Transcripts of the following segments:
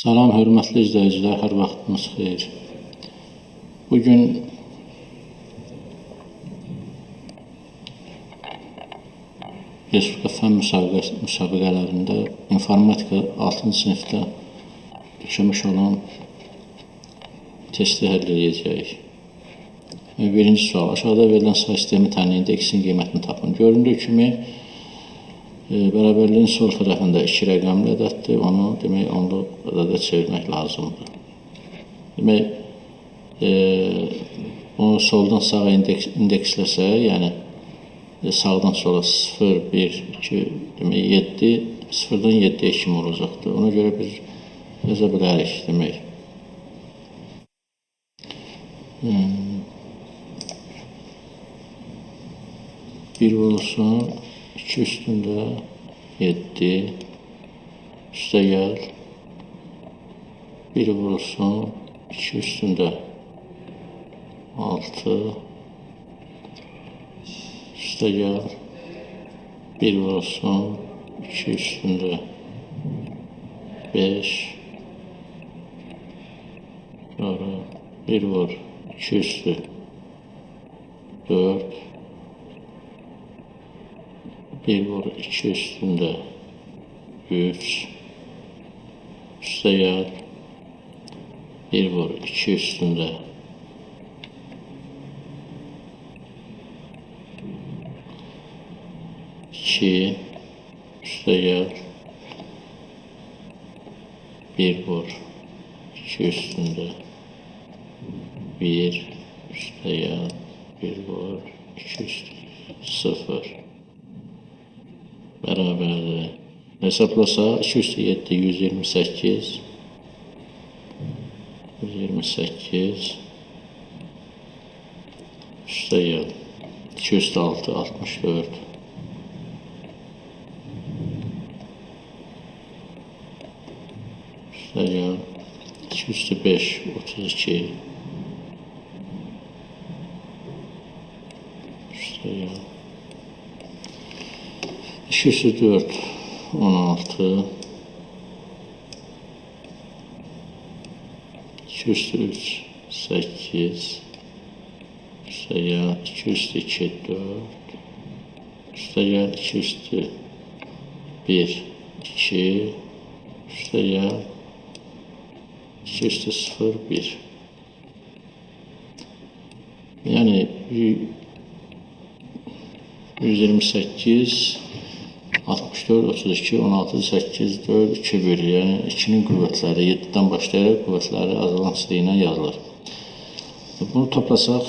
Salam, hörmətli izləyicilər, hər vaxtınız xeyir. Bugün Respublika fən müsabiqələrində informatika 6-cı sinifdə düşmüş olan testi həll edəcəyik. Birinci sual. Aşağıda verilən say sistemi təmin edək, x'in qiymətini tapın. Göründüyü kimi, bərabərliyin sol tərəfində 2 rəqəmli ədəddir. Onu demək, onlu ədədə çevirmək lazımdır. Demək, onu soldan sağa indeksləsək, yəni sağdan sola 0, 1, 2, demək 7, 0-dan 7-yə kimi olacaqdır. Ona görə biz yaza bilərik, demək. Bir vurulsun, 2 üstündə 7, üstə gəl, 1 vurulsun, 2 üstündə 6, üstə gəl, 1 vurulsun, 2 üstündə 5, sonra 1 vur, 2 üstü 4, 1 vur, 2 üstündə 3, üstə gəl, 1 vur, 2 üstündə 2, üstə gəl, 1 vur, 2 üstündə 1, üstə gəl, 1 vur, 2 üstündə 0. Bərabərdir. Hesablasaq, 2 üstü 7, 128, 128, üstə gəl, 2 üstü 6, 64, üstə gəl, 2 üstü 5, 32, üstə gəl, 2 üstü 4, 16, 2 üstü 3, 8, üstə gəl, 2 üstü 2, 4, üstə gəl, 2 üstü 1, 2, üstə gəl, 2 üstü 0, 1. Yəni 128, 64, 32, 16, 8, 4, 2, 1. Yəni 2-nin qüvvətləri 7-dən başlayaraq qüvvətləri azalan sistiylə yazılır. Bunu toplasaq,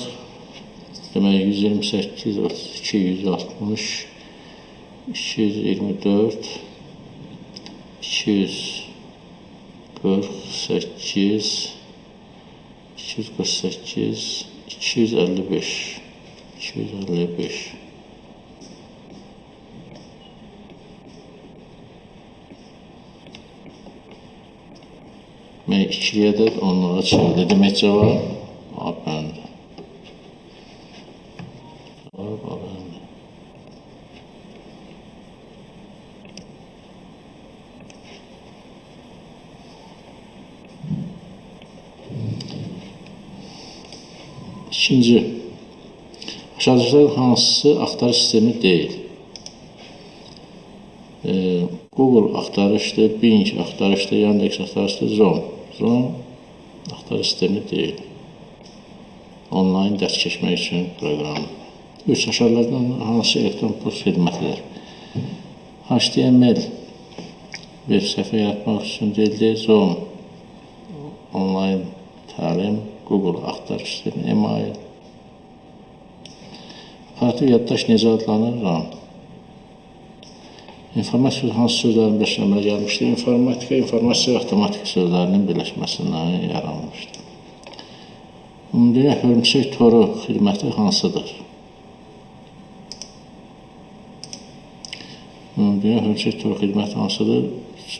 demək 128, 32, 160, 224, 248, 248, 255, 255. Demək, 2-yə də onlara çevirdi. Demək, cavab A bəndi. Cavab A bəndi. İkinci. Aşağıdakilərdən hansısı axtarış sistemi deyil? Google axtarışdır, Bing axtarışdır, Yandex axtarışdır, Zoom axtarış sistemi deyil. Onlayn dərs keçmək üçün proqram. 3. Aşağıdakilərdən hansı elektron post xidmətidir? HTML web səhifə yaratmaq üçün deyildir, Zoom onlayn təlim, Google axtarış sistemi, email. Operativ yaddaş necə adlanır? RAM. İnformatika hansı sözlərin birləşməsinə gəlmişdir? İnformatika, informasiya və avtomatik sözlərinin birləşməsindən yaranmışdır. Ümumdünya hörümçək toru xidməti hansıdır? Ümumdünya hörümçək toru xidməti hansıdır?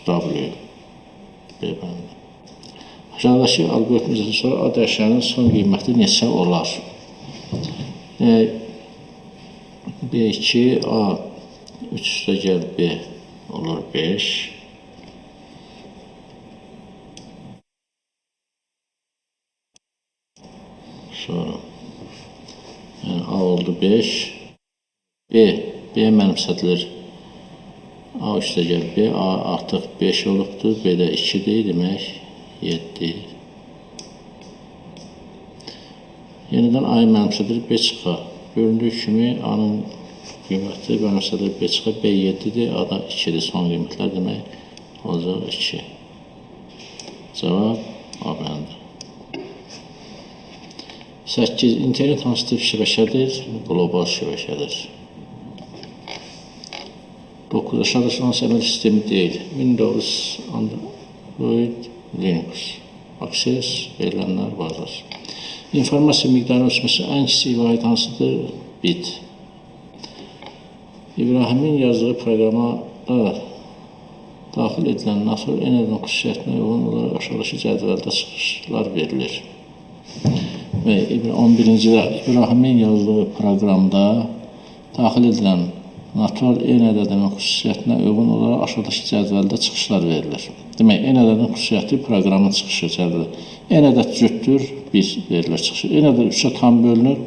W. B bəndi. Aşağıdakı alqoritmizdən sonra A dəyişənin son qiyməti neçə olar? B2, A 3 üstə gəl B olur 5. Sonra yəni A oldu 5. B mənimsədilir. A üstəgəl B, A artıq 5 olubdur. B də 2-dir, demək 7. Yenidən A mənimsədilir, B çıxar. Göründüyü kimi A-nın qiyməti mənimsədilir, B çıxar. B 7-dir, A da 2-dir. Son qiymətlər demək olacaq 2. Cavab A bəndi. 8. İnternet hansı tip şəbəkədir? Qlobal şəbəkədir. 9. Aşağıdakı hansı əməl sistemi deyil? Windows, Android, Linux. Access verilənlər bazası. İnformasiya miqdarı ölçməsi ən kiçik vahid hansıdır? Bit. İbrahimin yazdığı proqrama daxil edilən NATO enerji xüsusiyyətinə uyğun olaraq aşağıdakı cədvəldə çıxışlar verilir. Və 11-ci İbrahimin yazdığı proqramda daxil edilən NATO en ədədinin xüsusiyyətinə uyğun olaraq aşağıdakı cədvəldə çıxışlar verilir. Demək, en ədədin xüsusiyyəti proqramın çıxışı cədvəli. En ədəd cütdür, 1 verilir çıxışı. En ədəd 3-ə tam bölünür,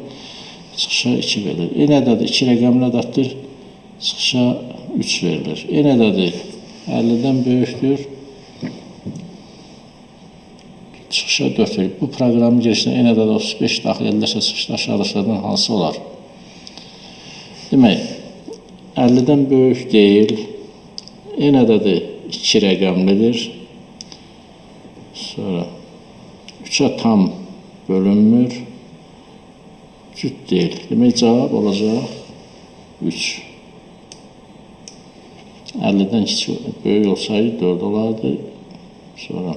çıxışa 2 verilir. En ədəd 2 rəqəmli ədəddir, çıxışa 3 verilir. En ədədi 50-dən böyükdür, çıxışa 4 verilir. Bu proqramın girişinə en ədəd 35 daxil edilərsə çıxışda aşağıdakılardan hansı olar? Demək, 50-dən böyük deyil, en ədədi 2 rəqəmlidir. Sonra 3-ə tam bölünmür, cüt deyil. Demək, cavab olacaq 3. 50-dən böyük olsaydı 4 olardı. Sonra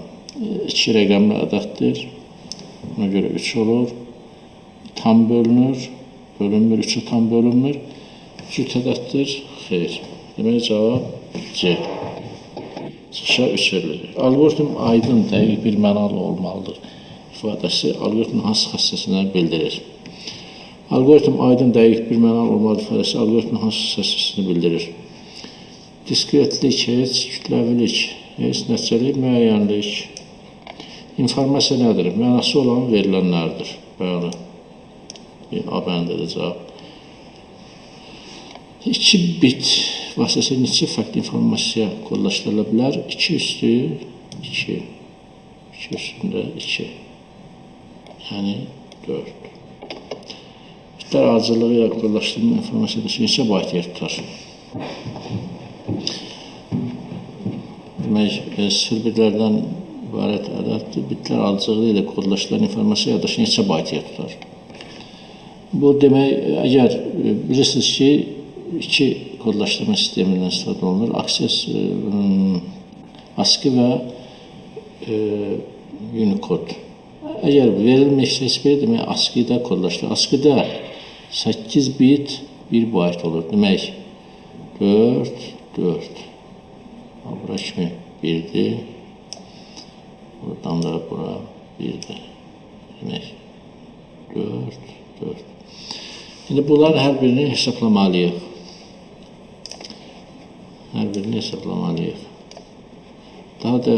2 rəqəmli ədəddir. Ona görə 3 olur. Tam bölünür, bölünmür, 3-ə tam bölünmür. Cüt ədəddir, xeyr. Demək, cavab C. Çıxışa 3 verilir. Algoritm aydın, dəqiq bir mənalı olmalıdır. İfadəsi algoritmin hansı xassəsini bildirir? Algoritm aydın, dəqiq bir mənalı olmalıdır. İfadəsi algoritmin hansı xassəsini bildirir? Diskretlik, heç, kütləvilik, heç, nəticəlik, müəyyənlik. İnformasiya nədir? Mənası olan verilənlərdir. Bəli. A bəndidir cavab. 2 bit vasitəsilə neçə fərqli informasiya kodlaşdırıla bilər? 2 üstü 2. 2 üstündə 2. Yəni 4. Bitlər ardıcılığı ilə kodlaşdırılmış informasiya neçə bayt yer tutar? Demək, 0 bitlərdən ibarət ədəddir. Bitlər ardıcılığı ilə kodlaşdırılan informasiya yaddaşı neçə bayt yer tutar? Bu demək, əgər bilirsiniz ki, 2 kodlaşdırma sistemindən istifadə olunur. Access, ASCII və Unicode. Əgər verilməksə heç biri demək, ASCII-də kodlaşdırılır. ASCII-də 8 bit 1 bayt olur. Demək, 4, 4. Bura kimi 1-dir. Buradan da bura 1-dir. Demək, 4, 4. İndi bunlar hər birini hesablamalıyıq. Hər birini hesablamalıyıq. Daha da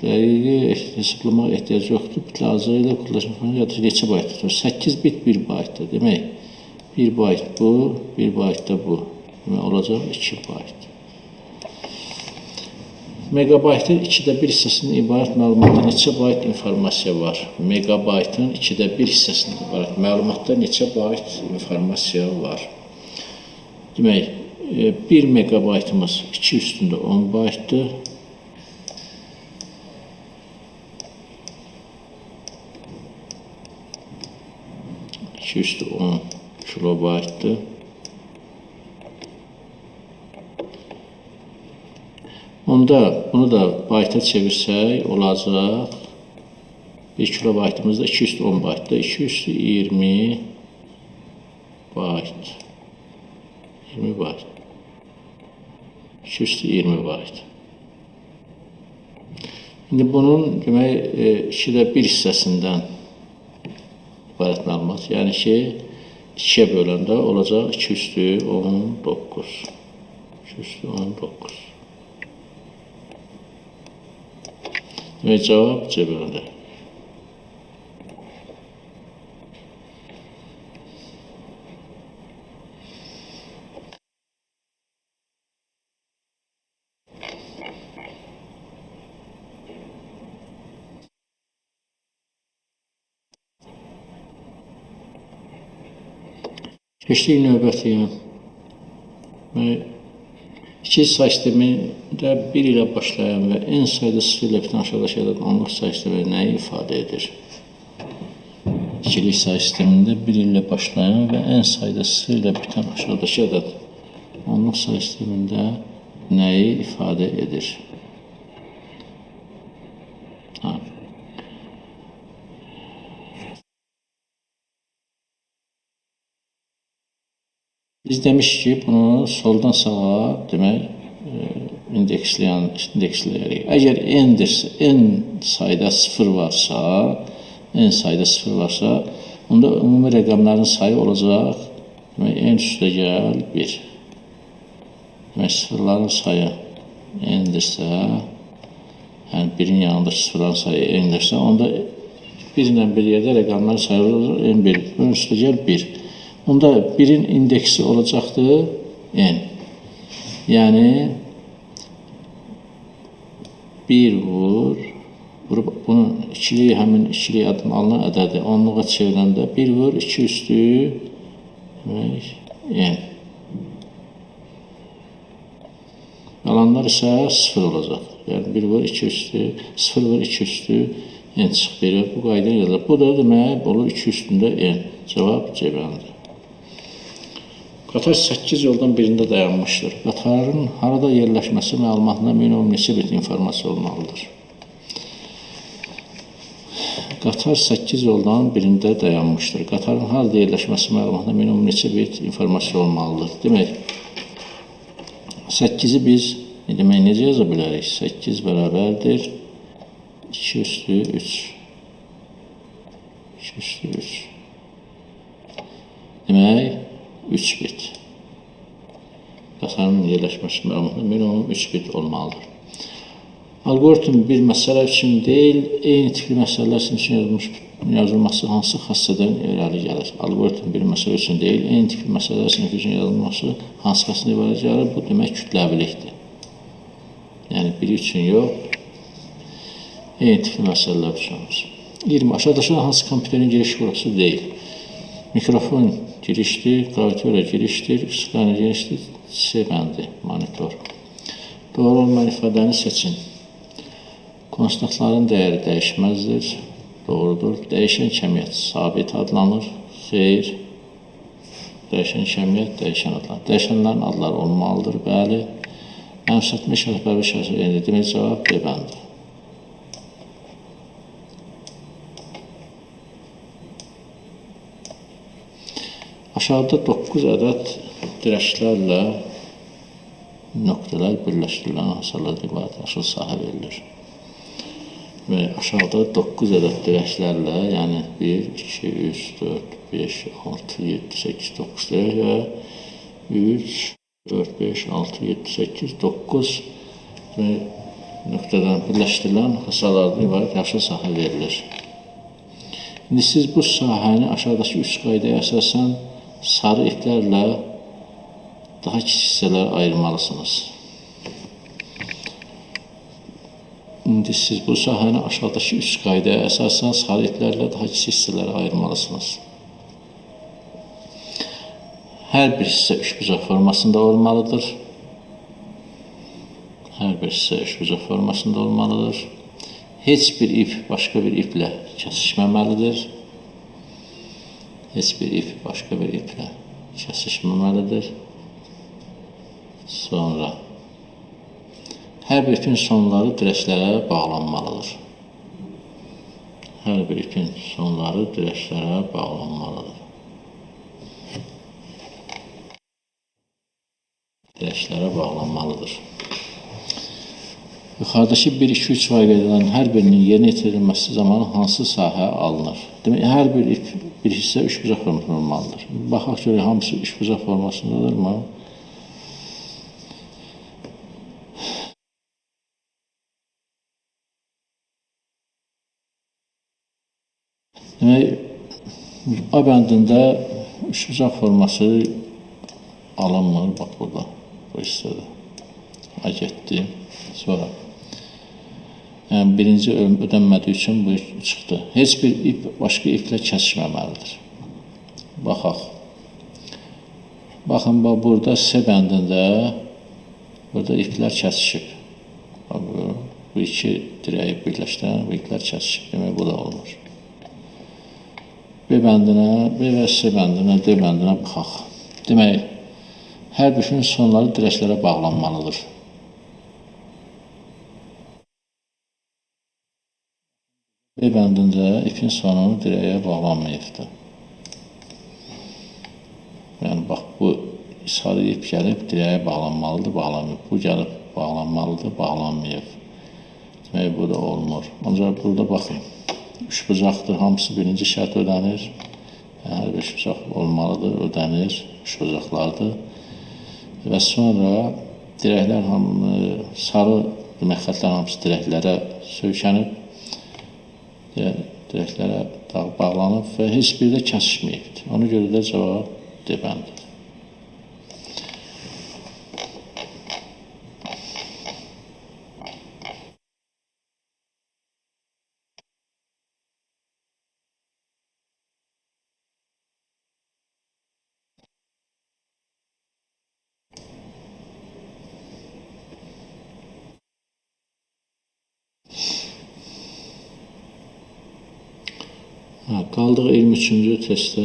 dəqiqi hesablamaq ehtiyac yoxdur. Bitlə azı ilə kodlaşma yaddaşı neçə bayt tutur? 8 bit 1 baytdır. Demək, 1 bayt bu, 1 bayt da bu. Demək, olacaq 2 bayt. Megabaytın 2də 1 hissəsindən ibarət məlumatda neçə bayt informasiya var? Megabaytın 2də 1 hissəsindən ibarət məlumatda neçə bayt informasiya var? Demək, 1 megabaytımız 2 üstündə 10 baytdır. İki üstü 10 kilobaytdır. Onda bunu da bayta çevirsək olacaq. 1 kilobaytımız da 2 üstü 10 baytdır. 2 üstü 20 bayt. 20 bayt. 2 üstü 20 bayt. İndi bunun demək 2də 1 hissəsindən ibarət məlumat. Yəni ki 2-yə böləndə olacaq 2 üstü 19. 2 üstü 19. Demək, cavab C bölündə. Keçdik növbətiyə. İki say sistemində 1 ilə başlayan və n sayda 0 ilə bitən aşağıdakı ədəd onluq say sistemi nəyi ifadə edir? İkilik say sistemində 1 ilə başlayan və n sayda 0 ilə bitən aşağıdakı ədəd onluq say sistemində nəyi ifadə edir? Biz demişik ki, bunu soldan sağa demək indeksləyərik. Əgər n sayda 0 varsa, onda ümumi rəqəmlərin sayı olacaq. Demək, n üstə gəl 1. Demək, sıfırların sayı n-dirsə, yəni 1-in yanındakı sıfırların sayı n-dirsə, onda 1 ilə bir yerdə rəqəmlərin sayı olacaq n1. n üstə gəl 1. Onda 1-in indeksi olacaqdır n. Yəni 1 vurub bunun ikiliyi həmin ikiliyi adını alınan ədədi onluğa çevirəndə 1 vur 2 üstü n. Qalanlar isə 0 olacaq. Yəni 1 vur 2 üstü 0 vur 2 üstü n çıxır. Bu qayda yazılır. Bu da demək olur 2 üstündə n. Cavab C-bəndir. Qatar 8 yoldan birində dayanmışdır. Qatarın harada yerləşməsi məlumatında minimum neçə bit informasiya olmalıdır? Qatar 8 yoldan birində dayanmışdır. Qatarın harada yerləşməsi məlumatında minimum neçə bit informasiya olmalıdır? Demək, 8-i biz necə yaza bilərik? 8 bərabərdir 2 üstü 3. 2 üstü 3. Demək, 3 bit. Qatarın yerləşməsi məlumatında minimum 3 bit olmalıdır. Algoritm bir məsələ üçün deyil, eyni tipli məsələlər üçün yazılması hansı xassədən irəli gəlir? Algoritm bir məsələ üçün deyil, eyni tipli məsələlər üçün yazılması hansı xassədən irəli gəlir? Bu demək kütləvilikdir. Yəni biri üçün yox, eyni tipli məsələlər üçün. 20. Aşağıdakı hansı kompüterin giriş burası deyil? Mikrofon girişdir, klaviatura girişdir, skana girişdir, C bəndi, monitor. Doğru olmayan ifadəni seçin. Konstantların dəyəri dəyişməzdir, doğrudur. Dəyişən kəmiyyət sabit adlanır, xeyr. Dəyişən kəmiyyət dəyişən adlanır. Dəyişənlərin adları olmalıdır, bəli. Əmsətmə şərtbəvi şərtbəvi demək cavab B bəndi. Aşağıda 9 ədəd dirəklərlə nöqtələr birləşdirilən hasarlardan ibarət yaşıl sahə verilir. Və aşağıda 9 ədəd dirəklərlə, yəni 1, 2, 3, 4, 5, 6, 7, 8, 9 dirək və 3, 4, 5, 6, 7, 8, 9 nöqtədən birləşdirilən hasarlardan ibarət yaşıl sahə verilir. İndi siz bu sahəni aşağıdakı 3 qaydaya əsasən sarı iplərlə daha kiçik hissələrə ayırmalısınız. İndi siz bu sahəni aşağıdakı 3 qaydaya əsasən sarı iplərlə daha kiçik hissələrə ayırmalısınız. Hər bir hissə üçbucaq formasında olmalıdır. Hər bir hissə üçbucaq formasında olmalıdır. Heç bir ip başqa bir iplə kəsişməməlidir. Heç bir ip başqa bir iplə kəsişməməlidir. Sonra hər bir ipin sonları dirəklərə bağlanmalıdır. Hər bir ipin sonları dirəklərə bağlanmalıdır. Dirəklərə bağlanmalıdır. Yuxarıdakı 1, 2, 3 vəqədən hər birinin yerinə yetirilməsi zamanı hansı sahə alınır? Demək, hər bir ip, bir hissə üçbucaq formasında olmalıdır. Baxaq görək, hamısı üçbucaq formasındadır mı? Demək, A bəndində üçbucaq forması alınmır, bax burada, bu hissədə. A getdi, sonra. Yəni, birinci ödənmədiyi üçün bu çıxdı. Heç bir ip başqa iplə kəsişməməlidir. Baxaq. Baxın, burada C bəndində burada iplər kəsişib. Bu iki dirəyi birləşdirən bu iplər kəsişib. Demək, bu da olmur. B bəndinə, B və C bəndinə, D bəndinə baxaq. Demək, hər birinin sonları dirəklərə bağlanmalıdır. B bəndində ipin sonu dirəyə bağlanmayıbdır. Yəni, bax, bu sarı ip gəlib dirəyə bağlanmalıdır, bağlanmayıb. Bu gəlib bağlanmalıdır, bağlanmayıb. Demək, bu da olmur. Ancaq burada baxın, üçbucaqdır, hamısı birinci şərt ödənir. Hər bir üçbucaq olmalıdır, ödənir, üçbucaqlardır. Və sonra dirəklər sarı demək, xətlər hamısı dirəklərə söykənib, dirəklərə bağlanıb və heç biri də kəsişməyibdir. Ona görə də cavab D bəndidir. Qaldıq 23-cü testdə.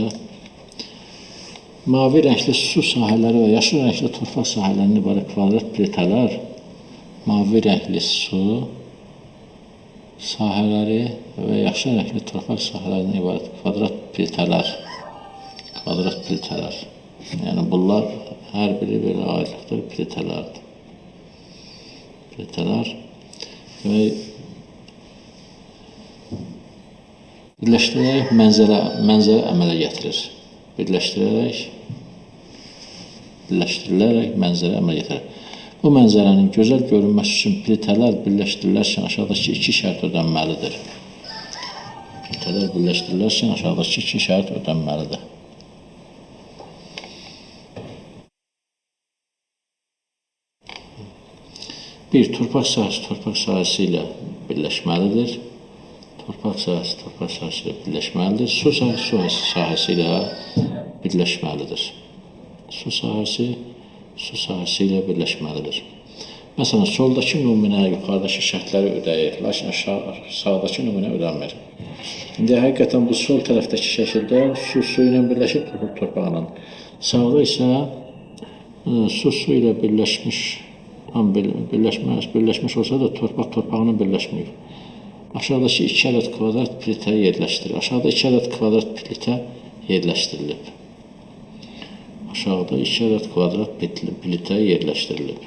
Mavi rəngli su sahələri və yaşıl rəngli torpaq sahələrindən ibarət kvadrat plitələr, mavi rəngli su sahələri və yaşıl rəngli torpaq sahələrindən ibarət kvadrat plitələr. Yəni, bunlar hər biri belə ayrılıqdır, plitələrdir. Plitələr və birləşdirərək mənzərə əmələ gətirir. Birləşdirilərək mənzərə əmələ gətirir. Bu mənzərənin gözəl görünməsi üçün plitələr birləşdirilərkən aşağıdakı iki şərt ödənməlidir. Plitələr birləşdirilərkən aşağıdakı iki şərt ödənməlidir. Bir, torpaq sahəsi ilə birləşməlidir. Torpaq sahəsi ilə birləşməlidir. Su sahəsi ilə birləşməlidir. Su sahəsi ilə birləşməlidir. Məsələn, soldakı nümunə yuxarıdakı şərtləri ödəyir, lakin sağdakı nümunə ödənmir. İndi həqiqətən bu sol tərəfdəki şəkildə su ilə birləşib torpaqla. Sağda isə su ilə birləşmiş, birləşmiş olsa da torpaq torpağına birləşməyib. Aşağıdakı 2 ədəd kvadrat plitə yerləşdirir. Aşağıda 2 ədəd kvadrat plitə yerləşdirilib. Aşağıda 2 ədəd kvadrat plitə yerləşdirilib.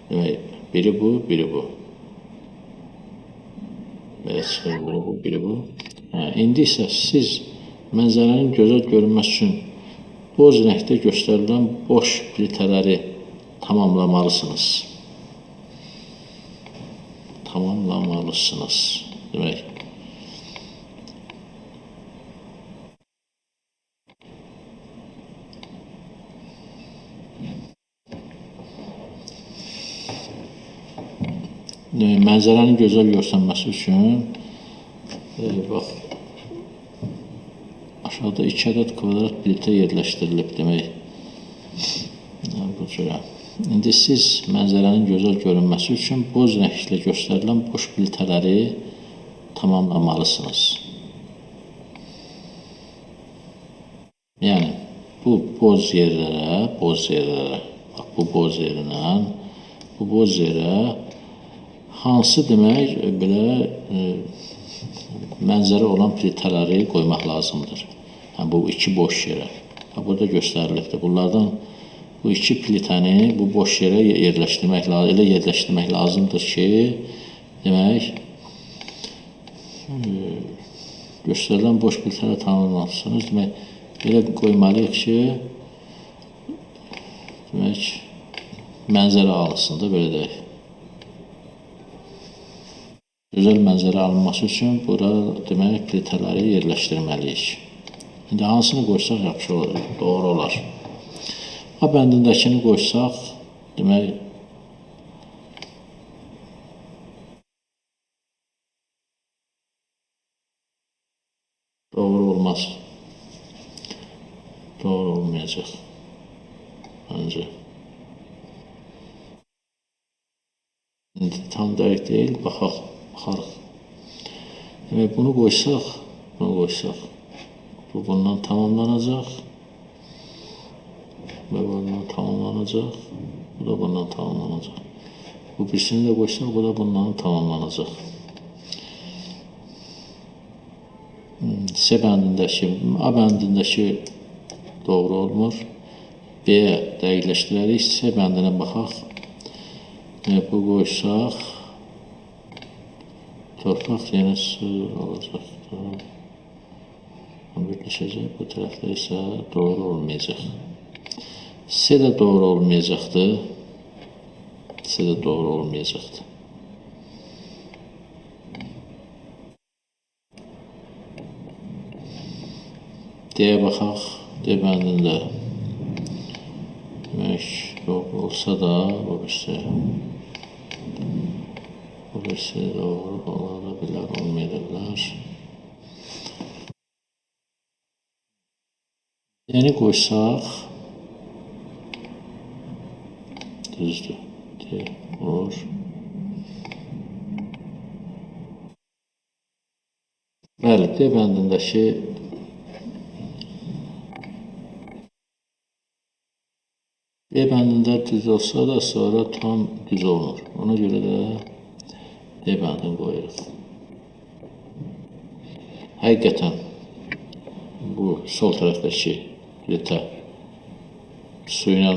Demək, biri bu, biri bu. Biri bu. İndi isə siz mənzərənin gözəl görünməsi üçün boz rəngdə göstərilən boş plitələri tamamlamalısınız. Demək, mənzərənin gözəl görsənməsi üçün bax, aşağıda 2 ədəd kvadrat plitə yerləşdirilib demək. Bu cürə. İndi siz mənzərənin gözəl görünməsi üçün boz rənglə göstərilən boş plitələri tamamlamalısınız. Yəni, bu boz yerlərə, bax, bu boz yerə hansı demək, belə mənzərə olan plitələri qoymaq lazımdır. Bu iki boş yerə. Burada göstərilibdir. Bunlardan bu iki plitəni bu boş yerə elə yerləşdirmək lazımdır ki, demək, göstərilən boş plitələri tamamlamalısınız. Demək, belə qoymalıyıq ki, demək, mənzərə alınsın da, belə deyək. Gözəl mənzərə alınması üçün bura, demək, plitələri yerləşdirməliyik. İndi hansını qoysaq yaxşı olur, doğru olar. A bəndindəkini qoysaq, demək, doğru olmaz. doğru olmayacaq. Bence. İndi tam dəqiq deyil, baxarıq. Demək, bunu qoysaq, bu bundan tamamlanacaq və bundan tamamlanacaq, bu da bundan tamamlanacaq. Bu birisini də qoysaq, bu da bundan tamamlanacaq. C bəndindəki, A bəndindəki doğru olmur. B-yə dəqiqləşdirərik, C bəndinə baxaq. Bu qoysaq, torpaq yenə su olacaqdır. Birləşəcək, bu tərəfdə isə doğru olmayacaq. C də doğru olmayacaqdır. C də doğru olmayacaqdır. D-yə baxaq, D bəndində demək, doğru olsa da, o birisi doğru ola bilər, olmaya da bilər. D-ni qoysaq, düzdür, D olur. Bəli, D bəndindəki D bəndində düz olsa da sonra tam düz olmur. Ona görə də D bəndini qoyuruq. Həqiqətən bu sol tərəfdəki litə su ilə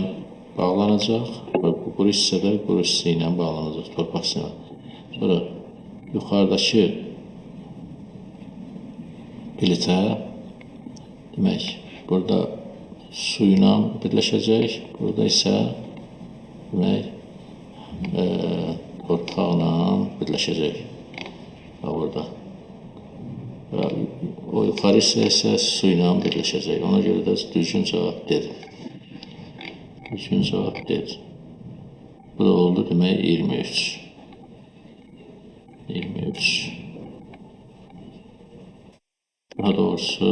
bağlanacaq və bu quru hissədə quru hissə ilə bağlanacaq, torpaq hissə ilə. Sonra yuxarıdakı litə demək, burada su ilə birləşəcək, burada isə demək, torpaqla birləşəcək. Burada. O yuxarı isə su ilə birləşəcək. Ona görə də düzgün cavab dedim. Düzgün cavab dedim. Bu da oldu demək 23. 23. Daha doğrusu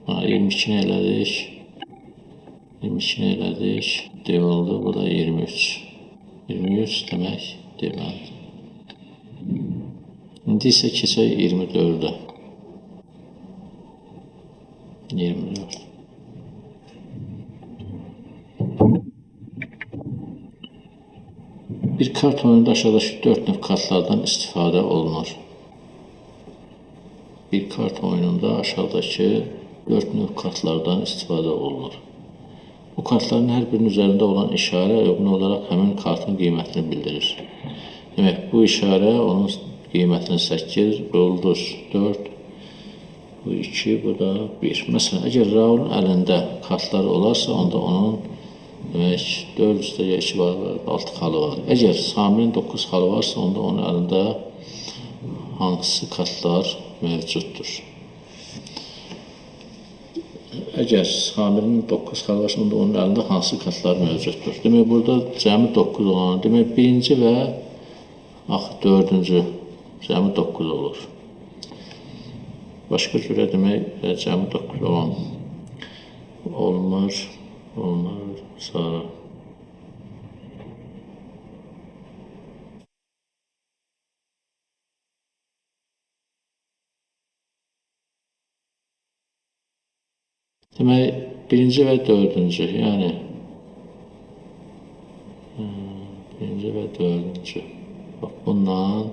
22-ni elədik. 22-ni elədik. D oldu. Bu da 23. 23 demək deməli. İndi isə keçək 24-də. 24. Bir kart oyununda aşağıdakı 4 növ kartlardan istifadə olunur. Bir kart oyununda aşağıdakı 4 növ kartlardan istifadə olunur. Bu kartların hər birinin üzərində olan işarə uyğun olaraq həmin kartın qiymətini bildirir. Demək, bu işarə onun qiymətini 8, bu ulduz 4, bu 2, bu da 1. Məsələn, əgər Raulun əlində kartlar olarsa, onda onun demək, 4 üstə 2 var, 6 xalı var. Əgər Samirin 9 xalı varsa, onda onun əlində hansı kartlar mövcuddur? Əgər Samirin 9 xalı varsa, onda onun əlində hansı kartlar mövcuddur? Demək, burada cəmi 9 olan, demək, birinci və 4-cü cəmi 9 olur. Başqa cürə demək, cəmi 9 olan olmaz, sonra. Demək, birinci və 4-cü, yəni birinci və 4-cü. Bax, bundan.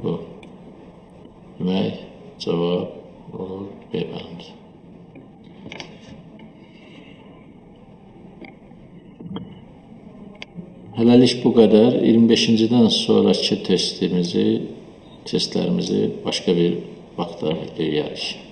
Bu. Demək, cavab olur B bəndi. Hələlik bu qədər. 25-dən sonraki testlərimizi başqa bir vaxtda eləyərik.